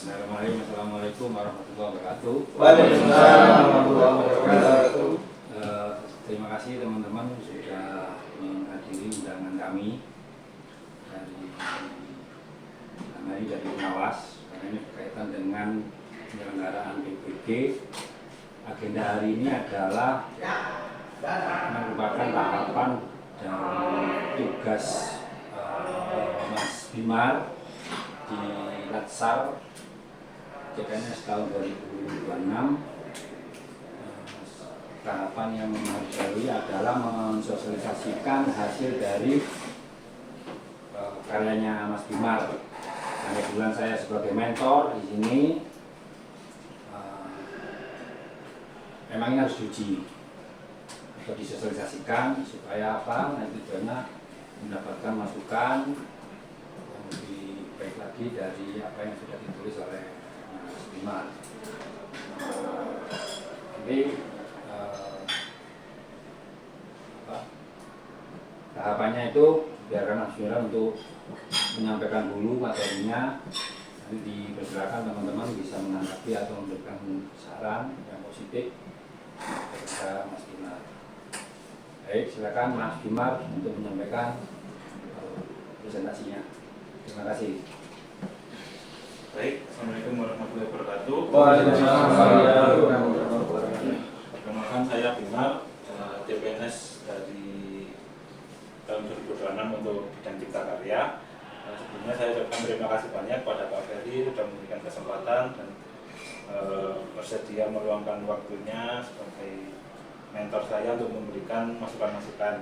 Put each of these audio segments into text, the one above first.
Assalamualaikum warahmatullahi wabarakatuh. Waalaikumsalam warahmatullahi wabarakatuh. Terima kasih teman-teman sudah menghadiri undangan kami dari pengawas, karena ini berkaitan dengan penyelenggaraan PBG. Agenda hari ini adalah merupakan tahapan dari tugas Mas Bimar di Latsar CPNS tahun 2026. Tahapan yang menghargai adalah mensosialisasikan hasil dari karyanya Mas Bimar. Nah, kebetulan saya sebagai mentor di sini, memang ini harus diuji atau disosialisasikan supaya apa? Nah, tujuannya mendapatkan masukan yang lebih baik lagi dari apa yang sudah ditulis oleh Mas Bimar. Jadi tahapannya itu biarkan Mas Bimar untuk menyampaikan dulu materinya, nanti dipersilakan teman-teman bisa menanggapi atau memberikan saran yang positif kepada Mas Bimar. Baik, silakan Mas Bimar untuk menyampaikan presentasinya. Terima kasih. Baik, Assalamualaikum warahmatullahi wabarakatuh. Waalaikumsalam warahmatullahi wabarakatuh. Perkenalkan, saya Bimar, CPNS dari tahun 2026 untuk bidang cipta karya. Sebelumnya saya ucapkan terima kasih banyak kepada Pak Ferry sudah memberikan kesempatan dan bersedia meluangkan waktunya sebagai mentor saya untuk memberikan masukan-masukan.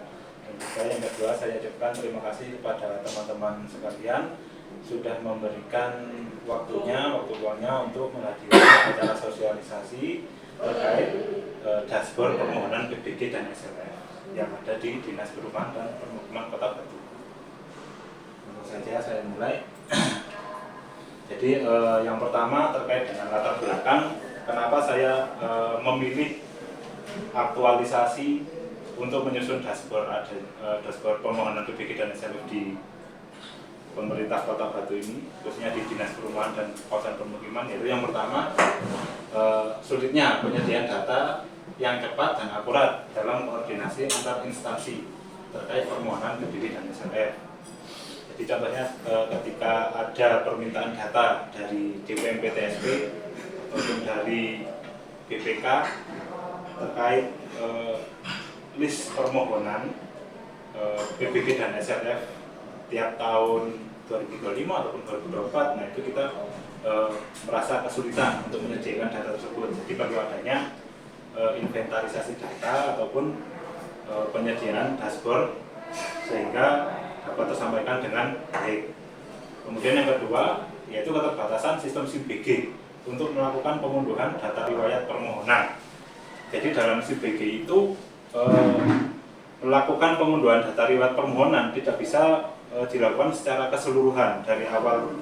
Dan juga yang kedua, saya ucapkan terima kasih kepada teman-teman sekalian sudah memberikan waktu luangnya untuk menghadiri acara sosialisasi terkait dashboard permohonan PBG dan SLF yang ada di Dinas Perumahan dan Permukiman Kota Batu. Langsung saja saya mulai. Jadi yang pertama terkait dengan latar belakang, kenapa saya memilih aktualisasi untuk menyusun dashboard permohonan PBG dan SLF di pemerintah Kota Batu ini, khususnya di Dinas Perumahan dan Kawasan Permukiman. Yaitu yang pertama, sulitnya penyediaan data yang cepat dan akurat dalam koordinasi antar instansi terkait permohonan PBG dan SLF. Jadi contohnya ketika ada permintaan data dari DPMPTSP ataupun dari BPK terkait list permohonan PBG dan SLF tiap tahun 2025 ataupun 2024, nah itu kita merasa kesulitan untuk menyediakan data tersebut. Jadi perlu adanya inventarisasi data ataupun penyediaan dashboard sehingga dapat tersampaikan dengan baik. Kemudian yang kedua yaitu keterbatasan sistem SIM-BG untuk melakukan pengunduhan data riwayat permohonan. Jadi dalam SIM-BG itu melakukan pengunduhan data riwayat permohonan tidak bisa dilakukan secara keseluruhan dari awal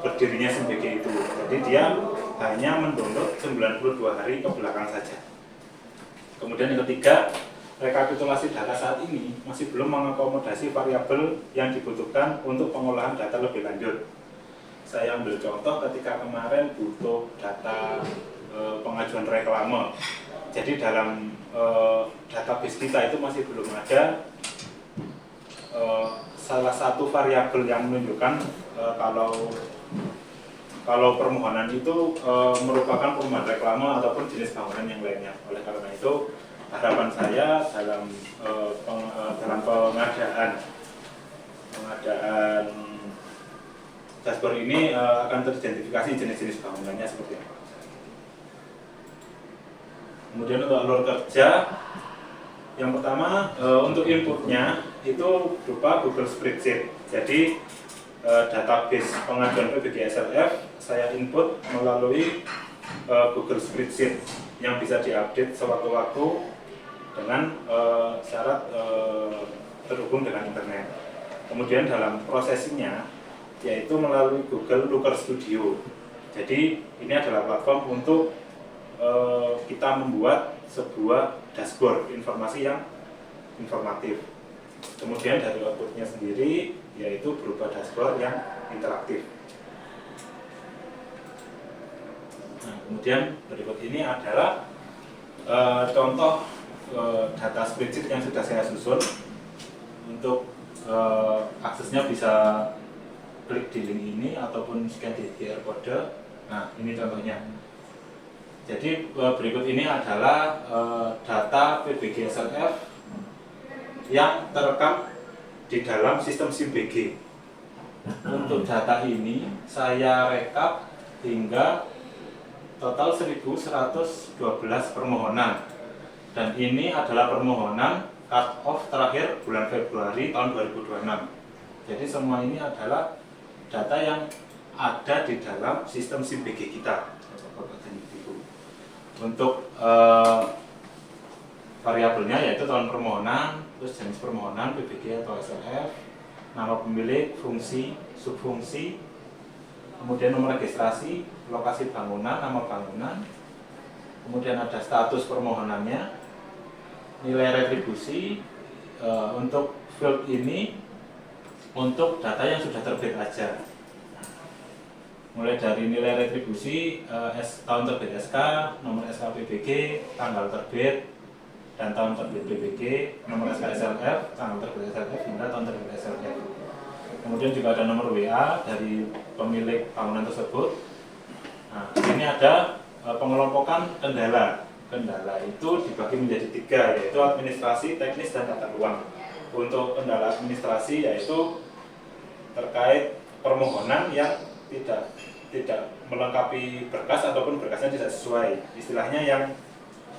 berdirinya SIM-BG itu. Jadi dia hanya mendownload 92 hari ke belakang saja. Kemudian yang ketiga, rekapitulasi data saat ini masih belum mengakomodasi variabel yang dibutuhkan untuk pengolahan data lebih lanjut. Saya ambil contoh ketika kemarin butuh data pengajuan reklame. Jadi dalam database kita itu masih belum ada salah satu variabel yang menunjukkan kalau permohonan itu merupakan perumahan reklame ataupun jenis bangunan yang lainnya. Oleh karena itu, harapan saya dalam pengadaan dashboard ini akan teridentifikasi jenis-jenis bangunannya seperti apa. Kemudian untuk alur kerja, yang pertama untuk inputnya itu berupa Google Spreadsheet. Jadi database pengajuan PBG SLF saya input melalui Google Spreadsheet yang bisa diupdate sewaktu-waktu dengan syarat terhubung dengan internet. Kemudian dalam prosesinya yaitu melalui Google Looker Studio. Jadi ini adalah platform untuk kita membuat sebuah dashboard informasi yang informatif. Kemudian dari outputnya sendiri yaitu berupa dashboard yang interaktif. Kemudian berikut ini adalah contoh data spreadsheet yang sudah saya susun. Untuk aksesnya bisa klik di link ini ataupun scan di QR code. Nah, ini contohnya. Jadi berikut ini adalah data PBG SLF yang terekam di dalam sistem SIMBG. Untuk data ini saya rekap hingga total 1112 permohonan, dan ini adalah permohonan cut off terakhir bulan Februari tahun 2026. Jadi semua ini adalah data yang ada di dalam sistem SIMBG kita. Untuk variabelnya yaitu tahun permohonan, terus jenis permohonan PBG atau SLF, nama pemilik, fungsi, subfungsi, kemudian nomor registrasi, lokasi bangunan, nama bangunan, kemudian ada status permohonannya, nilai retribusi. Untuk field ini untuk data yang sudah terbit aja, mulai dari nilai retribusi, tahun terbit SK, nomor SK PBG, tanggal terbit, dan tahun terbit PBG, nomor SK SLF, tanggal terbit SLF, hingga tahun terbit SLF. Kemudian juga ada nomor WA dari pemilik bangunan tersebut. Nah, di sini ada pengelompokan kendala. Kendala itu dibagi menjadi 3, yaitu administrasi, teknis, dan tata ruang. Untuk kendala administrasi yaitu terkait permohonan yang tidak melengkapi berkas ataupun berkasnya tidak sesuai, istilahnya yang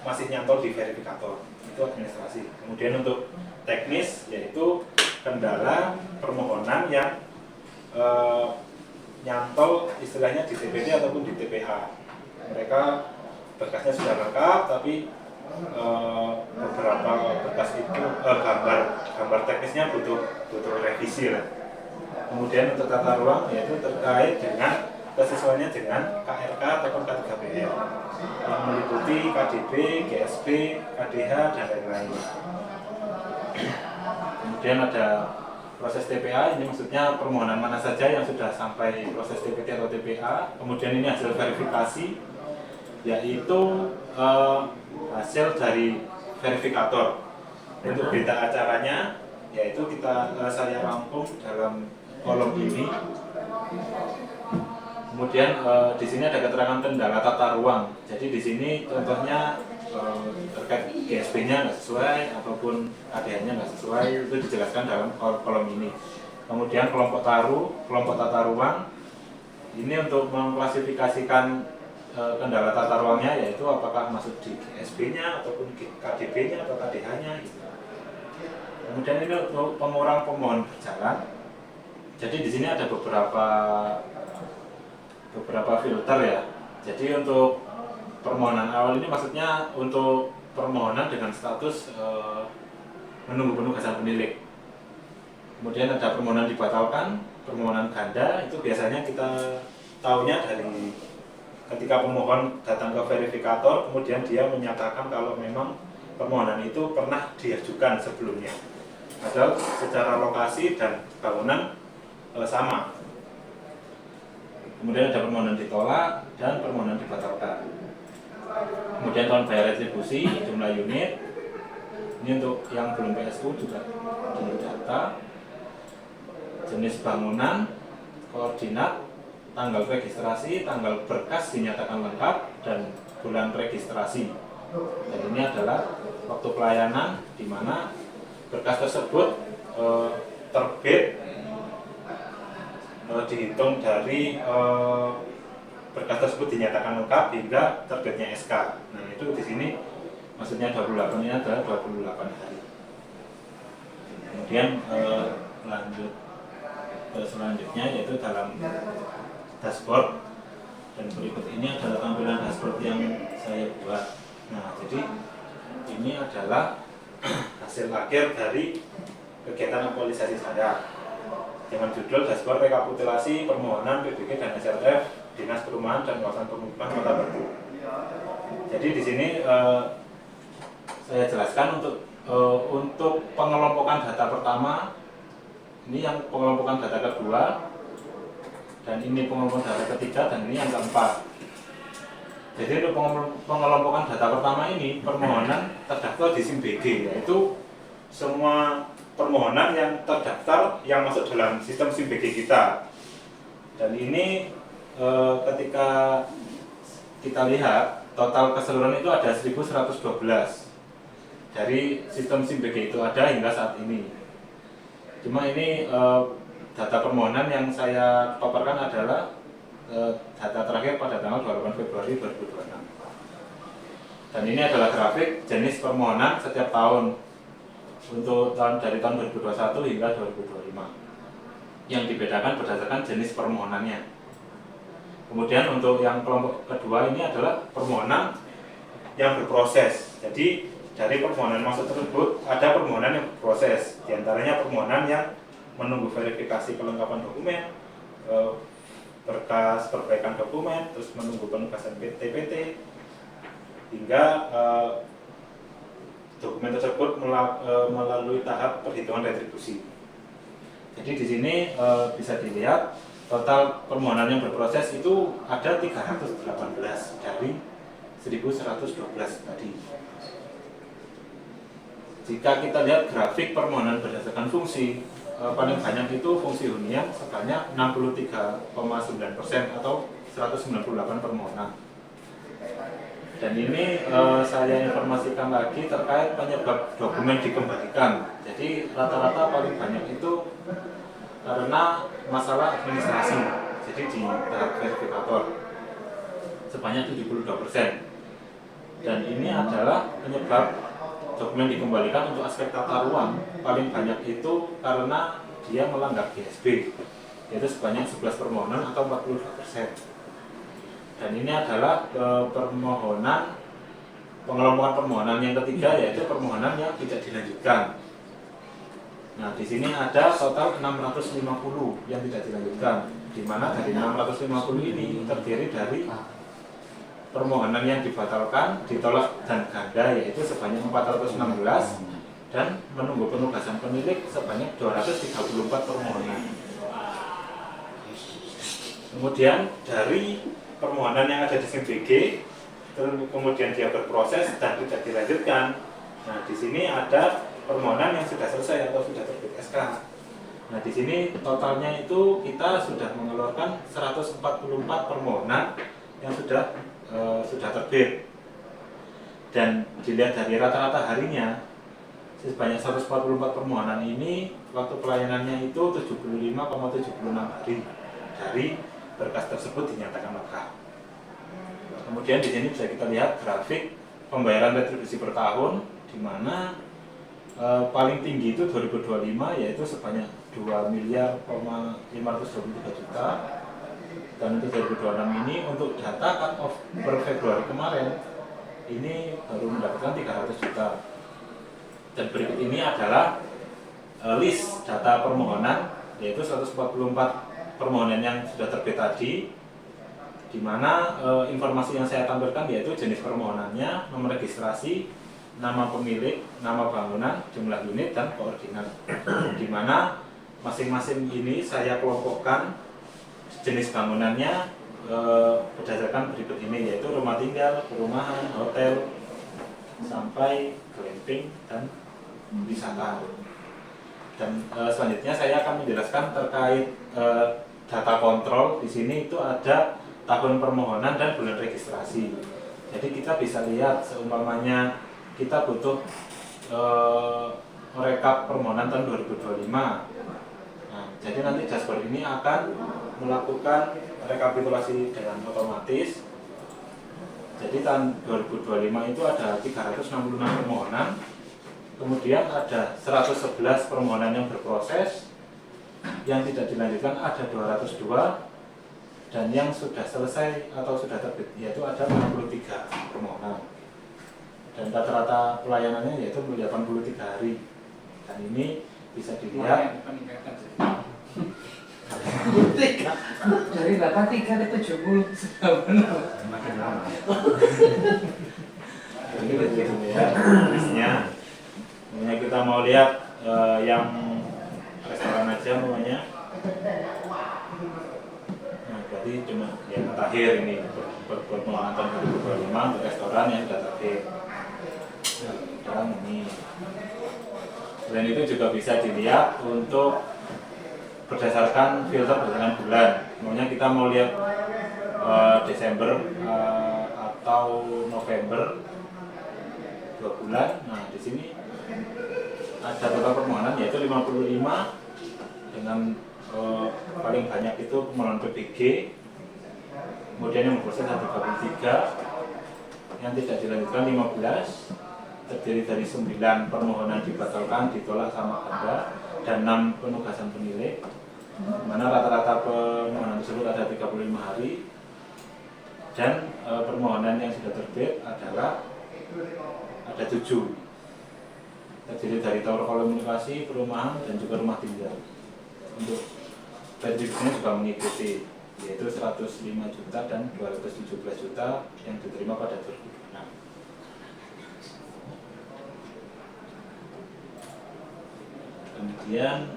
masih nyantol di verifikator, itu administrasi. Kemudian untuk teknis yaitu kendala permohonan yang nyantol istilahnya di TPD ataupun di TPA. Mereka berkasnya sudah lengkap tapi beberapa berkas itu gambar teknisnya butuh revisi lah. Kemudian untuk tata ruang yaitu terkait dengan kesesuaiannya dengan KRK ataupun K3PL yang meliputi KDB, GSB, KDH, dan lain-lain. Kemudian ada proses TPA, ini maksudnya permohonan mana saja yang sudah sampai proses TPT atau TPA. Kemudian ini hasil verifikasi, yaitu hasil dari verifikator. Untuk berita acaranya, yaitu saya rangkum dalam kolom ini. Kemudian di sini ada keterangan kendala tata ruang. Jadi di sini contohnya terkait GSP-nya nggak sesuai ataupun ADH-nya nggak sesuai, itu dijelaskan dalam kolom ini. Kemudian kelompok tata ruang ini untuk mengklasifikasikan kendala tata ruangnya, yaitu apakah masuk di GSP-nya ataupun KDB-nya atau KDH-nya. Gitu. Kemudian ini untuk pengurang pemohon berjalan. Jadi di sini ada beberapa filter ya. Jadi untuk permohonan awal ini maksudnya untuk permohonan dengan status menunggu penugasan pemilik. Kemudian ada permohonan dibatalkan, permohonan ganda, itu biasanya kita tahunya dari ketika pemohon datang ke verifikator, kemudian dia menyatakan kalau memang permohonan itu pernah diajukan sebelumnya. Padahal secara lokasi dan bangunan sama. Kemudian ada permohonan ditolak dan permohonan dibatalkan. Kemudian tahun bayar retribusi, jumlah unit. Ini untuk yang belum PSU juga didata. Jenis bangunan, koordinat, tanggal registrasi, tanggal berkas dinyatakan lengkap, dan bulan registrasi. Dan ini adalah waktu pelayanan di mana berkas tersebut terbit dihitung dari berkas tersebut dinyatakan lengkap hingga terbitnya SK. Nah, itu di sini maksudnya 28 ini adalah 28 hari. Kemudian lanjut selanjutnya yaitu dalam dashboard, dan berikut ini adalah tampilan dashboard yang saya buat. Nah, jadi ini adalah hasil akhir dari kegiatan aktualisasi saya dengan judul dashboard rekapitulasi permohonan PBG dan SLF Dinas Perumahan dan Kawasan Pemukiman Kota Batu. Jadi di sini saya jelaskan untuk pengelompokan data pertama, ini yang pengelompokan data kedua, dan ini pengelompokan data ketiga, dan ini yang keempat. Jadi untuk pengelompokan data pertama ini, permohonan terdaftar di SIM BG, yaitu semua permohonan yang terdaftar yang masuk dalam sistem SIM BG kita. Dan ini ketika kita lihat total keseluruhan itu ada 1112 dari sistem SIM BG itu ada hingga saat ini. Cuma ini data permohonan yang saya paparkan adalah data terakhir pada tanggal 28 Februari 2026. Dan ini adalah grafik jenis permohonan setiap tahun untuk dari tahun 2021 hingga 2025 yang dibedakan berdasarkan jenis permohonannya. Kemudian untuk yang kelompok kedua ini adalah permohonan yang berproses. Jadi dari permohonan masuk tersebut ada permohonan yang berproses, diantaranya permohonan yang menunggu verifikasi kelengkapan dokumen, berkas perbaikan dokumen, terus menunggu penugasan TPT, hingga dokumen tersebut melalui tahap perhitungan retribusi. Jadi di sini bisa dilihat total permohonan yang berproses itu ada 318 dari 1112 tadi. Jika kita lihat grafik permohonan berdasarkan fungsi, paling banyak itu fungsi hunian sebanyak 63,9% atau 198 permohonan. Dan ini saya informasikan lagi terkait penyebab dokumen dikembalikan. Jadi rata-rata paling banyak itu karena masalah administrasi, jadi di tahap verifikator sebanyak 72%. Dan ini adalah penyebab dokumen dikembalikan untuk aspek tata ruang paling banyak itu karena dia melanggar GSB, yaitu sebanyak 11 permohonan atau 42%. Dan ini adalah permohonan pengelompokan permohonan yang ketiga, yaitu permohonan yang tidak dilanjutkan. Nah, di sini ada total 650 yang tidak dilanjutkan, di mana dari 650 ini terdiri dari permohonan yang dibatalkan, ditolak dan ganda yaitu sebanyak 416 dan menunggu penugasan pemilik sebanyak 234 permohonan. Kemudian dari permohonan yang ada di SIM BG, kemudian dia berproses dan tidak dilanjutkan. Nah, di sini ada permohonan yang sudah selesai atau sudah terbit SK. Nah, di sini totalnya itu kita sudah mengeluarkan 144 permohonan yang sudah terbit. Dan dilihat dari rata-rata harinya, sebanyak 144 permohonan ini waktu pelayanannya itu 75,76 hari dari berkas tersebut dinyatakan lengkap. Kemudian di sini bisa kita lihat grafik pembayaran retribusi per tahun, di mana paling tinggi itu 2025 yaitu sebanyak 2.523 juta. Dan untuk 2026 ini untuk data cut off per Februari kemarin ini baru mendapatkan 300 juta. Dan berikut ini adalah list data permohonan, yaitu 144 permohonan yang sudah terbit tadi, di mana informasi yang saya tampilkan yaitu jenis permohonannya, nomor registrasi, nama pemilik, nama bangunan, jumlah unit, dan koordinat. Di mana masing-masing ini saya kelompokkan jenis bangunannya berdasarkan berikut ini, yaitu rumah tinggal, perumahan, hotel, sampai glamping dan wisata. Dan selanjutnya saya akan menjelaskan terkait data kontrol. Di sini itu ada tahun permohonan dan bulan registrasi. Jadi kita bisa lihat seumpamanya kita butuh merekap permohonan tahun 2025. Nah, jadi nanti dashboard ini akan melakukan rekapitulasi dengan otomatis. Jadi tahun 2025 itu ada 366 permohonan, kemudian ada 111 permohonan yang berproses, yang tidak dilanjutkan ada 202, dan yang sudah selesai atau sudah terbit yaitu ada 63 permohonan. Dan rata-rata pelayanannya yaitu 83 hari. Dan ini bisa dilihat dari 83 ke 70 sudah benar. Makin lama. Ini gitu ya, listnya. Namanya kita mau lihat yang restoran aja namanya. Nah, berarti cuma yang terakhir ini pengelolaan tahun 2025 untuk restoran yang sudah terbit. Dan ini selain itu juga bisa dilihat untuk berdasarkan filter berdasarkan bulan. Sebenarnya kita mau lihat Desember atau November 2 bulan. Nah di sini ada total permohonan yaitu 55 dengan paling banyak itu permohonan PBG, kemudian yang berproses ada 33, yang tidak dilanjutkan 15, terdiri dari 9 permohonan dibatalkan, ditolak sama Anda, dan 6 penugasan penilai, di mana rata-rata permohonan tersebut ada 35 hari, dan permohonan yang sudah terbit adalah ada 7, terdiri dari tower komunikasi, perumahan, dan juga rumah tinggal. Untuk retribusinya juga mengikuti, yaitu 105 juta dan 217 juta yang diterima pada 2006. Kemudian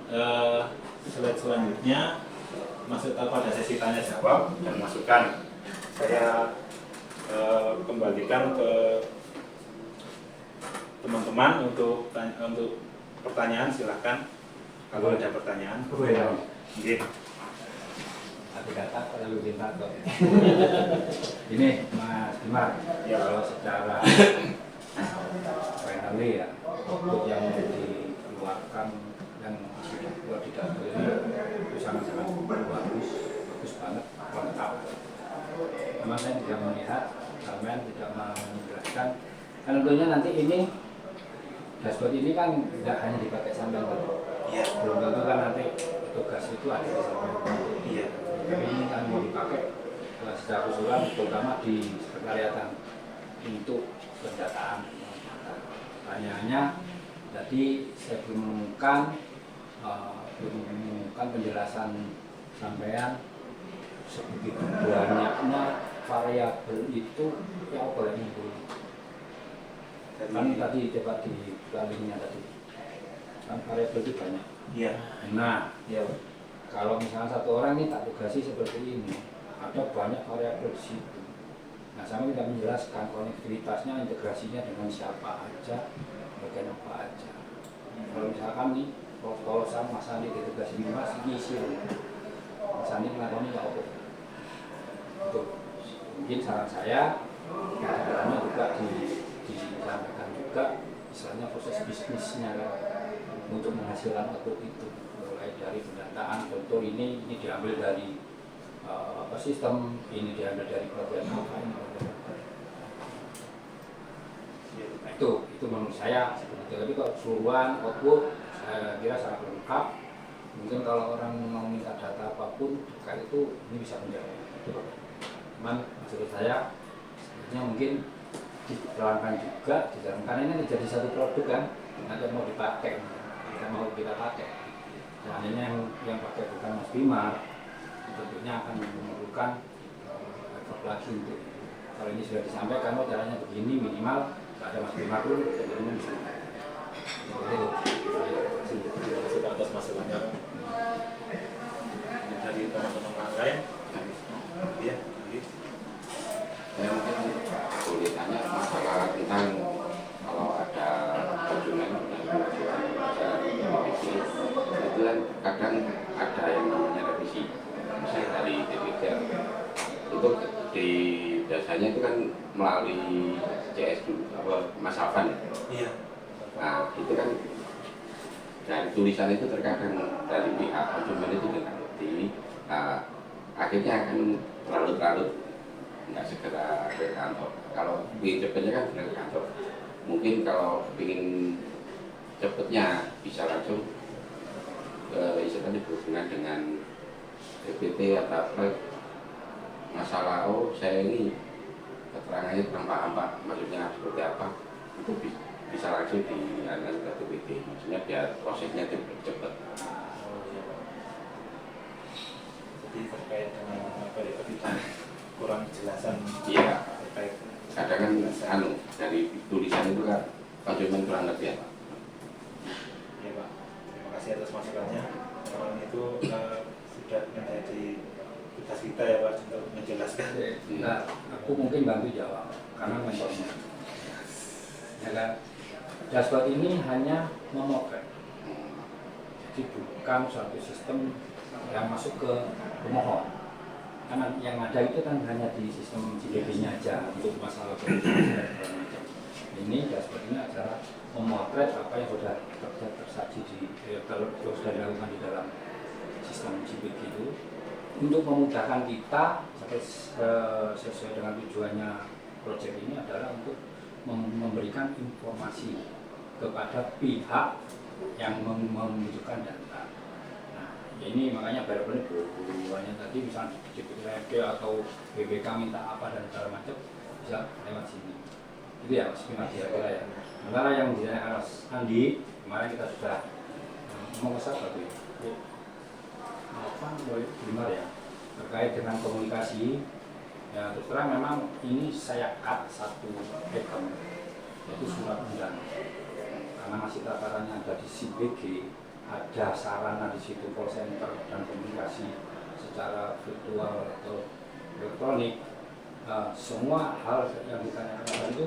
slide selanjutnya masuk pada sesi tanya jawab dan masukan. Saya kembalikan ke teman-teman untuk pertanyaan, silahkan kalau ada pertanyaan. Iya. Tapi kata kalau minta kok. Ini Mas Dimar, Ya. kalau secara finally ya, untuk yang dikeluarkan yang sudah keluar di dapur ini itu sangat-sangat bagus banget, lengkap. Memang saya tidak melihat, kalian tidak menjelaskan. Kan tentunya nanti ini dashboard ini kan tidak hanya dipakai sampai Iya. belum tentu kan nanti tugas itu ada di sampai Iya. tapi ini kan mau dipakai secara keseluruhan terutama di sekretariatan untuk pendataan. Pertanyaannya tadi saya belum menemukan penjelasan sampean sebegitu banyaknya variabel itu ya apa ini Bu? Kan tadi coba di lalinnya tadi kan variabel itu banyak. Iya. Nah, Iya. kalau misalnya satu orang ini tak tugasi seperti ini, ada banyak variabel di situ. Nah, sama tidak menjelaskan konektivitasnya, integrasinya dengan siapa aja, bagian apa aja. Kalau misalkan nih, kalau sama Mas Andi ditugasi di Mas, ngisi. Mas Andi melakukan ini apa? Itu mungkin saran saya, caranya juga disampaikan juga, misalnya proses bisnisnya kan, untuk menghasilkan output itu. Mulai dari pendataan, contoh ini diambil dari sistem, ini diambil dari program apa ini. Nah, itu menurut saya seperti itu. Tapi kalau keseluruhan output saya kira sangat lengkap. Mungkin kalau orang mau minta data apapun terkait itu ini bisa menjawab. Cuman maksud saya sebenarnya mungkin diterangkan juga, karena ini jadi satu produk kan, nanti mau dipakai, kita mau kita pakai. Seandainya yang pakai bukan Mas Bimar, tentunya akan memerlukan effort lagi untuk. Kalau ini sudah disampaikan, oh caranya begini, minimal ada Mas Bimar dulu, tentunya bisa. Terima kasih atas masukannya. Dari teman-teman lain, ya. Saya mungkin boleh tanya masalah tentang kalau ada kunjungan itu kan kadang ada yang namanya revisi, misalnya dari DPD itu di dasarnya itu kan melalui CS dulu, apa Mas Afan ya? Iya. Nah itu kan dari tulisan itu terkadang dari pihak konsumen itu tidak ngerti, akhirnya akan larut-larut nggak segera ke kantor. Kalau ingin cepetnya kan ke kantor. Mungkin kalau ingin cepetnya bisa langsung istilahnya berhubungan dengan DPT atau apa, masalah saya ini keterangannya kurang paham Pak, maksudnya seperti apa, itu bisa langsung dianalisis ke DPT, maksudnya biar prosesnya cepat. Jadi terkait dengan apa ya, kita kurang jelasan. Iya. Terkait Kadang kan dari tulisan itu kan konsumen kurang ngerti ya Pak. Ya Pak, terima kasih atas masukannya. Memang itu sudah menjadi tugas kita ya Pak untuk menjelaskan. Nah, aku mungkin bantu jawab karena mentornya. Ya kan? Dashboard ini hanya memotret, jadi bukan suatu sistem yang masuk ke pemohon. Karena yang ada itu kan hanya di sistem JDB-nya aja untuk masalah ini. Dashboard ini adalah memotret apa yang sudah tersaji sudah dilakukan di dalam sistem JPG itu untuk memudahkan kita sesuai dengan tujuannya proyek ini adalah untuk memberikan informasi kepada pihak yang membutuhkan data. Nah, ini makanya benar-benar hanya tadi misalnya JPG atau BBK minta apa dan segala macam bisa lewat sini. Itu ya Mas Bima kira-kira ya. Sementara yang ditanyakan Mas Andi kemarin kita sudah ngomong apa tuh ya? Apa benar ya terkait dengan komunikasi ya terus terang memang ini saya cut satu item yaitu surat undangan karena masih tatarannya ada di CBG, ada sarana di situ call center dan komunikasi secara virtual atau elektronik. Semua hal yang ditanyakan itu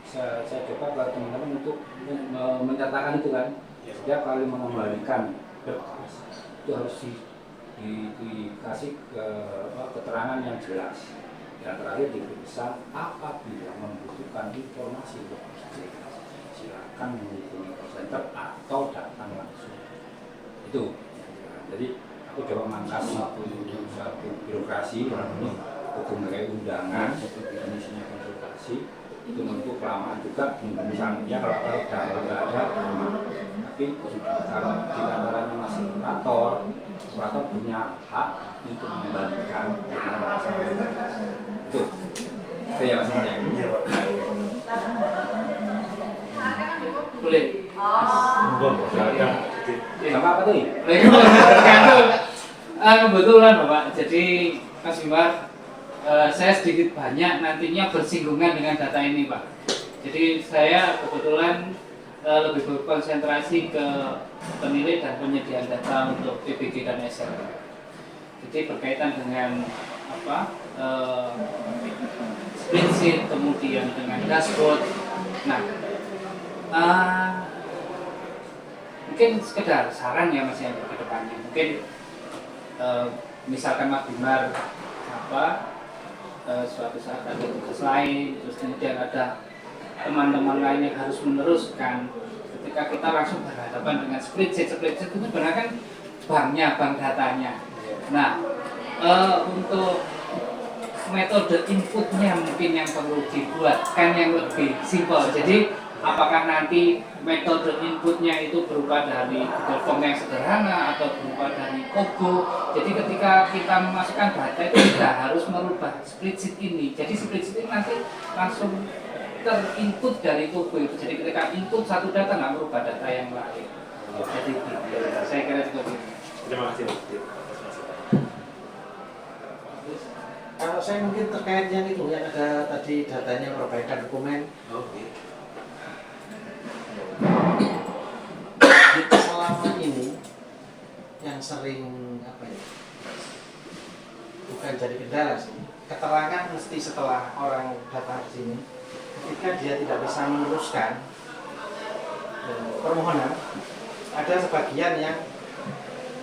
saya coba ke teman-teman untuk menyatakan itu kan setiap kali mengembalikan berkas itu harus dikasih keterangan yang jelas. Yang terakhir diperiksa apabila membutuhkan informasi lebih jelas silakan menghubungi call center atau datang langsung. Itu. Jadi aku coba mangkas satu birokrasi ini hukum kayak undangan, ini isinya konsultasi itu tentu kelamaan juga misalnya kalau nggak ada tapi kalau di antaranya masih operator punya hak untuk membagikan itu ya Mas ya. Boleh. Sama apa tuh? Kebetulan Bapak, jadi Mas Bima, saya sedikit banyak nantinya bersinggungan dengan data ini Pak. Jadi saya kebetulan lebih berkonsentrasi ke penilai dan penyediaan data untuk PBG dan SL. Jadi berkaitan dengan spreadsheet, kemudian dengan dashboard. Nah, mungkin sekedar saran ya Mas yang ke depannya. Mungkin misalkan Mas Bimar suatu saat ada tugas lain, terus kemudian ada teman-teman lain yang harus meneruskan. Ketika kita langsung berhadapan dengan spreadsheet itu sebenarnya kan bank datanya. Nah, untuk metode inputnya mungkin yang perlu dibuatkan yang lebih simpel. Jadi apakah nanti metode inputnya itu berupa dari Google Form yang sederhana atau berupa dari Kobo. Jadi ketika kita memasukkan data itu tidak harus merubah spreadsheet ini. Jadi spreadsheet ini nanti langsung terinput dari Kobo itu. Jadi ketika input satu data nggak merubah data yang lain. Jadi saya kira itu. Terima kasih. Kalau saya mungkin terkait yang itu yang ada tadi datanya perbaikan dokumen. Kita selama ini yang sering bukan jadi kendala sih. Keterangan mesti setelah orang datang ke sini, ketika dia tidak bisa meneruskan permohonan, ada sebagian yang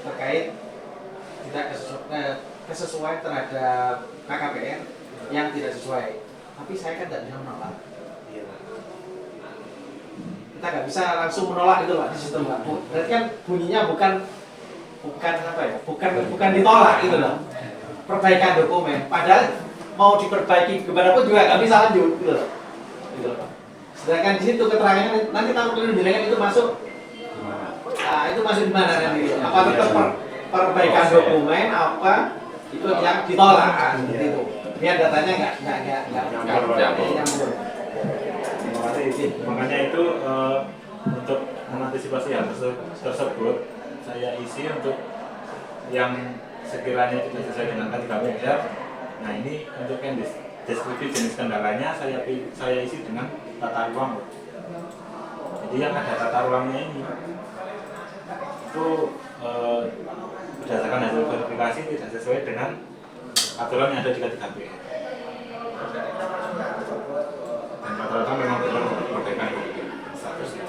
terkait tidak kesesuaian terhadap KKPR yang tidak sesuai. Tapi saya kan tidak bisa menolak. Kita nggak bisa langsung menolak itu Pak di sistem Pak. Berarti kan bunyinya bukan ditolak gitu loh. Perbaikan dokumen. Padahal mau diperbaiki gimana pun juga nggak bisa lanjut gitu loh. Gitu loh. Sedangkan di situ keterangannya nanti tahu penilaian itu masuk. Nah, itu masuk di mana nanti? Apa tetap perbaikan dokumen apa itu yang ditolak seperti itu. Biar datanya nggak nyambung. Makanya itu untuk mengantisipasi hal tersebut saya isi untuk yang sekiranya tidak sesuai dengan KPR. Nah ini untuk yang deskripsi jenis kendalanya saya isi dengan tata ruang. Jadi yang ada tata ruangnya ini itu berdasarkan hasil verifikasi tidak sesuai dengan aturan yang ada di K3P. Dan rata-rata memang benar perbaikan dokumen statusnya.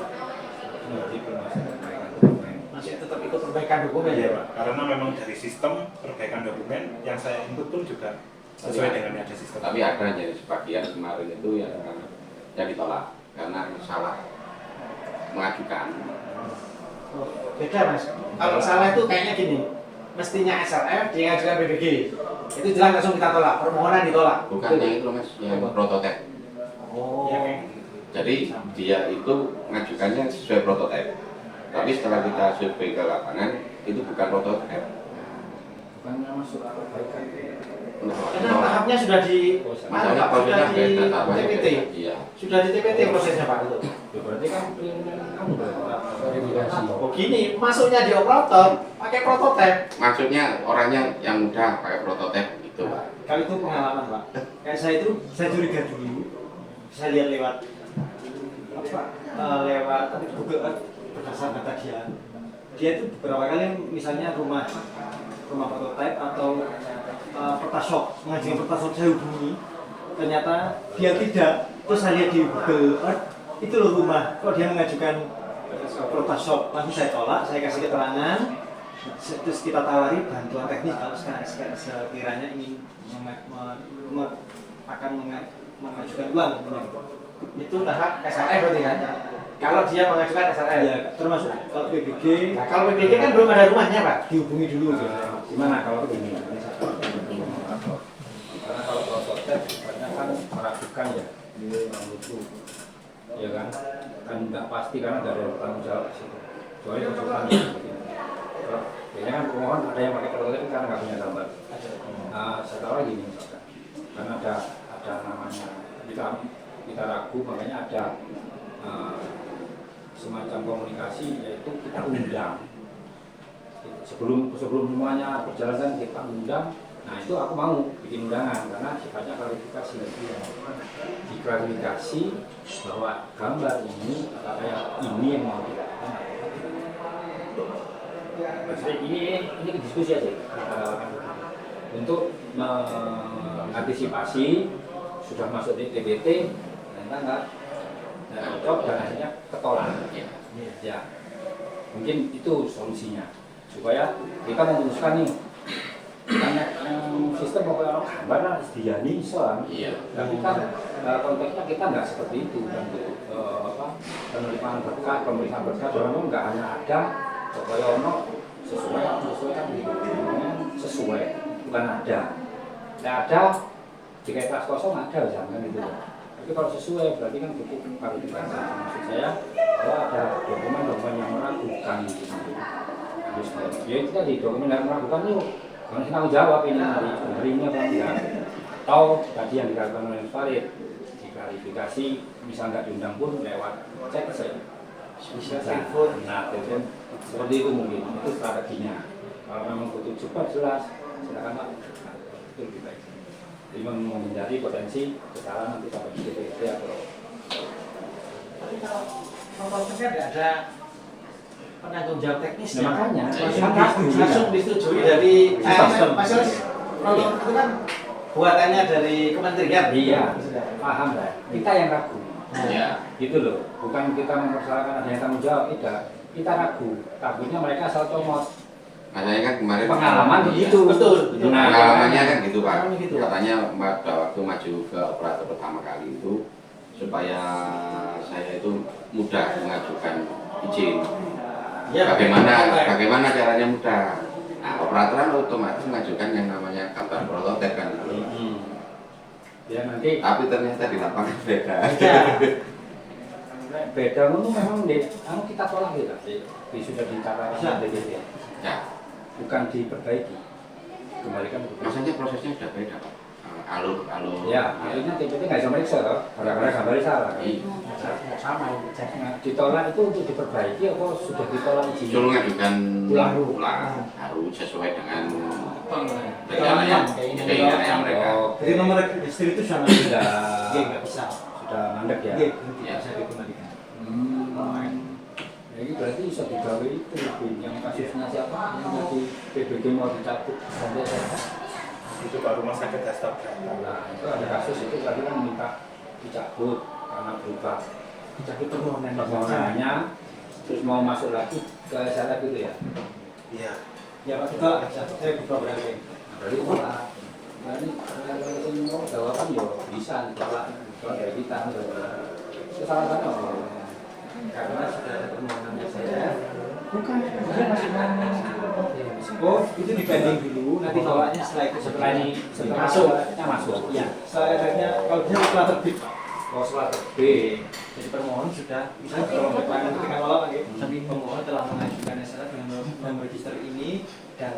Berarti masih perbaikan dokumen. Masih tetap ikut perbaikan dokumen Iya ya Pak, karena memang dari sistem perbaikan dokumen yang saya input pun juga sesuai dengan yang ada sistem. Tapi ada jadi sebagian kemarin itu yang ditolak karena salah mengajukan. Oh, beda mas. Kalau salah itu kayaknya gini, mestinya SRF dia ngajukan PBG, itu jelas langsung kita tolak, permohonan ditolak. Bukan yang itu mas, yang prototipe. Oh. Ya, Jadi dia itu mengajukannya sesuai prototipe. Tapi setelah kita survei ke lapangan itu bukan prototipe. Bukannya masuk perbaikan. Karena tahapnya sudah di mana Misalnya Pak? Sudah prosesnya di beda, tahapannya TPT. beda. Iya. Sudah di TPT prosesnya Pak itu. Ya, berarti kan kamu verifikasi. Oh gini, masuknya di operator pakai prototipe. Maksudnya orangnya yang udah pakai prototipe gitu Pak. Kalau itu pengalaman Pak. Kayak saya itu saya curiga dulu. Saya lihat lewat apa? Lewat Google Earth berdasarkan data dia. Dia itu beberapa kali misalnya rumah prototipe atau Pertasok, mengajukan Pertasok saya hubungi, ternyata dia tidak. Terus saya lihat di Google Earth itu loh rumah. Kok dia mengajukan Pertasok, langsung saya tolak, saya kasih keterangan, terus kita tawari bantuan teknis kalau sekiranya ingin akan mengajukan uang. Itu tahap SRF berarti kan? Kalau dia mengajukan SRF, ya, termasuk kalau PBG. Nah, kalau PBG kan belum ada rumahnya Pak, dihubungi dulu. Gimana kalau begini? Karena kalau prototipe banyak kan meragukan ya, ini lucu, ya kan? Kan nggak pasti karena nggak ada tanggung jawab di situ. Kecuali konsultan ya, begini. Biasanya kan pemohon ada yang pakai prototipe karena nggak punya gambar. Nah, saya tahu lagi misalkan, karena ada namanya kita ragu, makanya ada semacam komunikasi, yaitu kita undang. Sebelum semuanya berjalan kan kita undang. Nah itu aku mau bikin undangan karena sifatnya klarifikasi. Diklarifikasi bahwa gambar ini kayak ini yang mau dilakukan. Maksudnya ini diskusi aja untuk mengantisipasi sudah masuk di TBT ternyata nggak cocok dan akhirnya ketolak. Ya mungkin itu solusinya supaya kita memutuskan nih karena sistem pokoknya gambar lah diani soal. Tapi kan konteksnya kita nggak seperti itu kan penerimaan berkat, pemeriksaan berkat orang nggak hanya ada pokoknya ono sesuai kan gitu. Sesuai bukan ada. Nggak ada di kelas kosong ada jangan gitu. Tapi kalau sesuai berarti kan butuh klarifikasi. Maksud saya kalau ada dokumen yang meragukan gitu. Ya itu tadi dokumen yang meragukan itu harus tanggung jawab ini dari penerima apa enggak. Atau tadi yang dilakukan oleh Farid diklarifikasi, misal nggak diundang pun lewat cek saja. Bisa telepon, telepon seperti itu mungkin itu strateginya. Kalau memang butuh cepat jelas, silakan Pak. Itu lebih baik. Jadi menghindari potensi kesalahan nanti sampai di DPT atau. Tapi kalau kan tidak ada penanggung jawab teknisnya. Nah, makanya langsung disetujui dari masalah itu kan buatannya dari kementerian. Iya, paham lah. Kita yang ragu. Iya. Gitu loh. Bukan kita mempersalahkan ada yang tanggung jawab, tidak. Kita ragu. Takutnya mereka asal comot. Makanya kan kemarin Pengalaman begitu. Betul. Nah, pengalamannya kan gitu Pak. Gitu. Katanya pada waktu maju ke operator pertama kali itu supaya saya itu mudah mengajukan izin. Ya, Bagaimana caranya mudah? Nah, operator kan otomatis mengajukan yang namanya gambar prototipe kan. Ya nanti. Tapi ternyata di lapangan beda. Beda itu memang kita tolak gitu. Sudah ditata DPT. Ya. Bukan diperbaiki. Kembalikan ke Maksudnya prosesnya sudah beda Pak. Alur. Ya, akhirnya TPT nggak bisa meriksa toh. Gara-gara gambarnya salah. Sama ini. Ditolak itu untuk diperbaiki atau sudah ditolak izin? Suruh ngajukan ulang harus sesuai dengan keinginannya mereka. Jadi nomor register itu sama Sudah nggak bisa. Sudah mandek ya. Iya, bisa dikembalikan. Ya, ini berarti bisa digawe itu yang kasusnya siapa yang tadi PBG mau dicabut sampai saya itu Pak Rumah Sakit Hasta. Nah, itu ada kasus itu tadi kan minta dicabut karena berubah Jadi permohonannya, terus mau masuk lagi ke sana gitu ya. Iya. Ya Pak Ketua, saya buka berani. Berarti malah ini mau jawaban ya bisa ditolak kalau dari kita kesalahan apa? Karena sudah ada permohonannya saya. Bukan, dia masih mau. Oh, itu dibanding dulu, nanti tolaknya setelah ini masuk. Masuk. Ya, setelah efeknya kalau bisa setelah terbit. Kalau setelah B, Jadi permohon sudah bisa kalau keterangan ketika nolak lagi. Tapi pemohon telah mengajukan syarat dengan meregister ini dan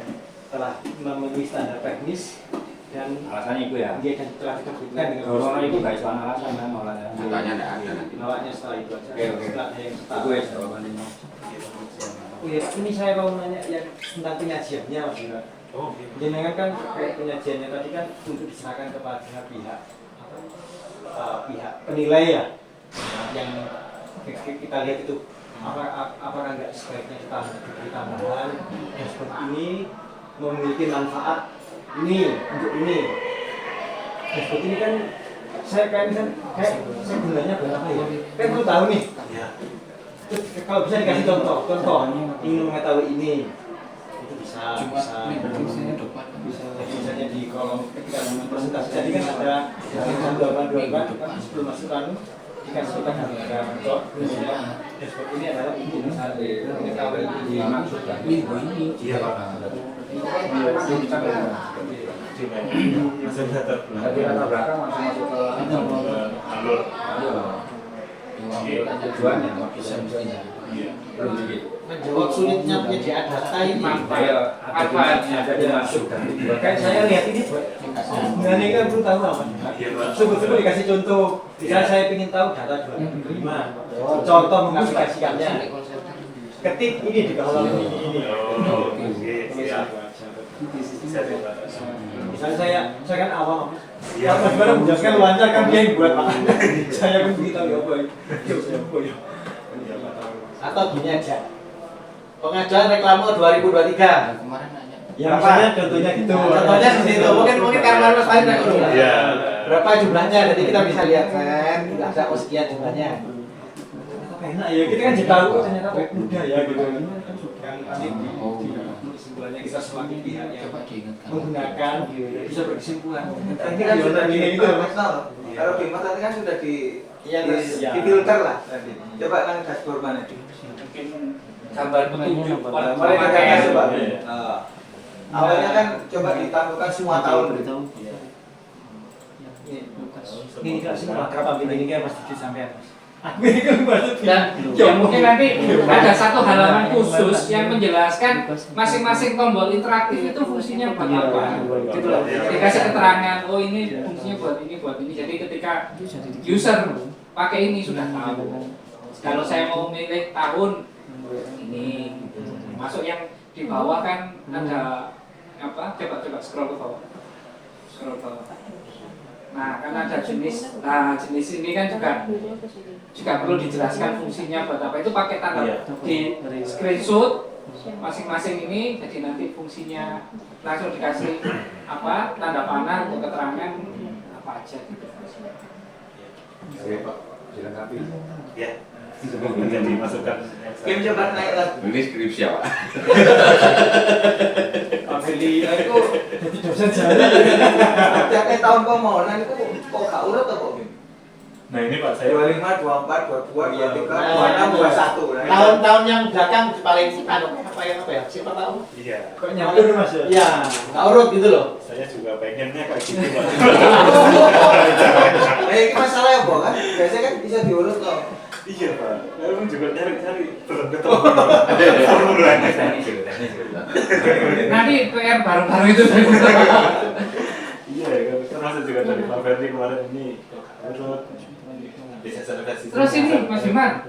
telah memenuhi standar teknis dan alasannya itu ya. dia dan telah diterbitkan dengan Dorongan itu gak istilah alasan kan nolaknya. Katanya enggak ada nanti. nolaknya setelah itu aja. Oke. Setelah yang Itu ya jawabannya. Oh ya, ini saya mau nanya yang tentang penyajiannya Mas Bima. Oh, iya. Jenengan kan kayak penyajiannya tadi kan untuk diserahkan kepada pihak pihak penilai ya, yang kita lihat itu apakah nggak sebaiknya kita diberi tambahan yang seperti ini memiliki manfaat ini untuk ini. Nah, seperti ini kan saya kayak saya gunanya berapa ya? Kan perlu tahu nih. Iya. Terus kalau bisa dikasih contoh ingin mengetahui ini itu bisa misalnya di kolom ketika presentasi tadi kan ada jawaban sebelum masuk kan dikasih ada contoh dashboard ini adalah untuk mengetahui ini Maksudnya ini Iya, Pak. Masih data Tapi latar belakang langsung masuk ke alur. tujuannya bisa Iya. belum sedikit. menjawab sulitnya penyediaan data ini. Saya ada dimasuk dan Kayak saya lihat ini sebenarnya kan perlu tahu apa. Iya, Pak. Sebetulnya dikasih contoh. Misalnya saya ingin tahu data 2005. Contoh mengaplikasikannya. Ketik ini di kolom ini. Oh, oke, siap. Bisa Pak. Misalnya saya kan awam. Iya. Mas Bara menjelaskan lancar kan dia yang buat Pak. Saya pun begitu ya Pak. Atau gini aja. Pengajuan reklame 2023. Kemarin nanya. Ya misalnya contohnya gitu. Contohnya seperti itu. Mungkin karena Mas Fahri nggak dulu. Iya. Berapa jumlahnya? Jadi kita bisa lihat kan. Tidak ada sekian jumlahnya. Enak ya, kita kan jadi tahu kok ternyata web mudah ya gitu. Kan di kesimpulannya kita semakin pihak yang menggunakan bisa berkesimpulan. Ini kan sudah di gitu. Kalau Bima tadi kan sudah Iya, di filter lah tadi. Coba kan dashboard mana itu? Mungkin gambar petunjuk Mari kita Iya. coba. Awalnya kan coba ditampilkan semua tahun. Ini kan semua berapa ini kan pasti disampaikan. Ini kan dan ya mungkin nanti ada satu halaman khusus yang menjelaskan masing-masing tombol interaktif itu fungsinya buat apa gitu loh. Dikasih keterangan, oh ini fungsinya buat ini jadi ketika user pakai ini sudah tahu. Kalau saya mau milih tahun ini masuk yang di bawah kan ada apa, coba scroll ke bawah. Nah, karena ada jenis ini kan juga perlu dijelaskan fungsinya buat apa. Itu pakai tanda di screenshot masing-masing ini, jadi nanti fungsinya langsung dikasih apa tanda panah untuk keterangan apa aja gitu. Oke Pak, dilengkapi. Ya. Jadi dimasukkan. Kim coba naik lagi. Ini skripsi ya Pak. Beli itu jadi dosen jari. Setiap tahun permohonan itu kok gak urut atau kok Kim? Nah ini Pak saya 25, 24, 22, 23, 26, 21. Tahun-tahun yang belakang paling apa ya? Siapa tahu? iya. Kok nyambung Mas? Iya, nggak urut gitu loh. Saya juga pengennya kayak gitu Pak. Ini masalah ya, Bang kan? Biasanya kan bisa diurut kok. Iya Pak. Saya juga cari belum ketemu. Formulannya. Nanti PR baru-baru itu. Iya, termasuk juga dari Pak Ferdi kemarin ini. Bisa sertifikasi. Terus ini Mas Dimar.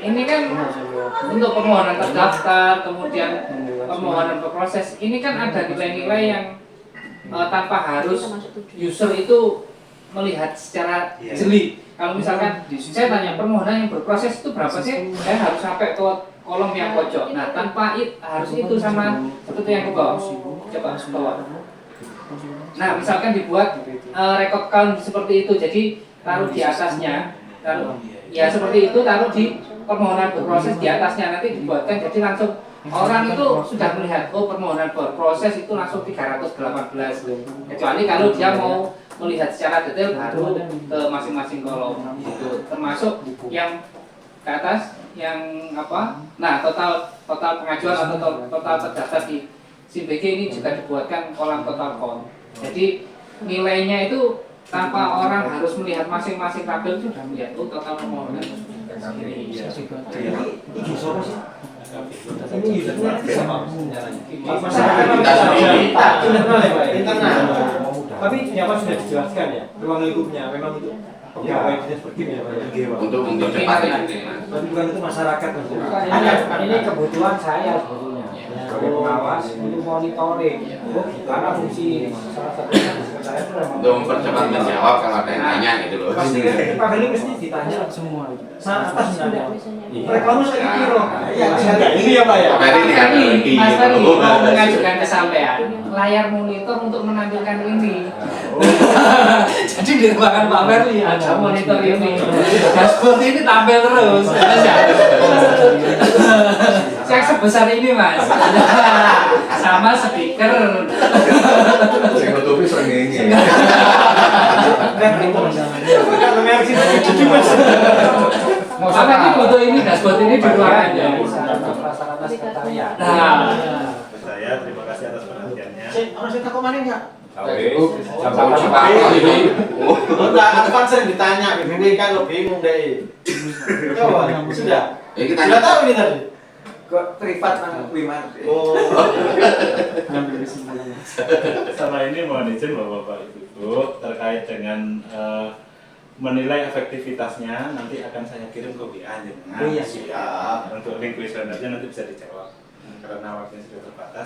Ini kan untuk permohonan terdaftar, kemudian permohonan berproses, ini kan ada nilai-nilai yang tanpa harus user itu melihat secara jeli. Kalau misalkan saya tanya permohonan yang berproses itu berapa sih? Saya harus sampai ke kolom yang pojok. Nah, tanpa harus itu sama seperti yang ke bawah. coba bawa. Nah, misalkan dibuat record count seperti itu, jadi taruh di atasnya, taruh ya seperti itu, taruh di permohonan berproses di atasnya, nanti dibuatkan jadi langsung orang itu sudah melihat, oh permohonan berproses itu langsung 318, kecuali kalau dia mau melihat secara detail baru ke masing-masing kolom gitu, termasuk yang ke atas yang apa, nah total pengajuan atau total terdaftar di SIM-BG ini juga dibuatkan kolam total count. Jadi nilainya itu tanpa orang harus melihat masing-masing tabel itu sudah melihat oh total permohonan ini. Ini usernya sama Masyarakat internal. Tapi nyapa sudah dijelaskan ya, ruang lingkupnya memang itu pegawai dinas perkim ya Pak. untuk cepat ini. Tapi bukan itu masyarakat maksudnya. Hanya ini kebutuhan saya sebetulnya sebagai pengawas untuk monitoring. Karena fungsi salah satunya saya itu memang Untuk mempercepat menjawab kalau ada yang tanya gitu loh. Pasti Pak Beli mesti ditanya semua itu. Atas nanya. Mereka harus lagi kiro. Ini ya Pak ya. Pak Ferry tidak ada lagi. Mas Ferry mau mengajukan kesampaian layar monitor untuk menampilkan ini. Jadi di ruangan Pak Ferry ada monitor ini. Dashboard ini tampil terus. Cek sebesar ini Mas. Sama speaker. Saya nutupi sering ini. Apa ini foto ini dashboard ini di ruangannya. prasarana sekretariat. Nah, Saya terima kasih atas perhatiannya. Orang saya takut mana enggak? Ini. Enggak, aku kan sering ditanya, BBB kan lo bingung deh. Coba, sudah. Ya kita Sudah tahu ini tadi. kok privat nang kuwi Mas. Oh. Sama ini mohon izin Bapak Ibu terkait dengan menilai efektivitasnya nanti akan saya kirim ke WA jenengan. Oh iya, siap. Untuk link kuesionernya nanti bisa dijawab. Karena waktunya sudah terbatas.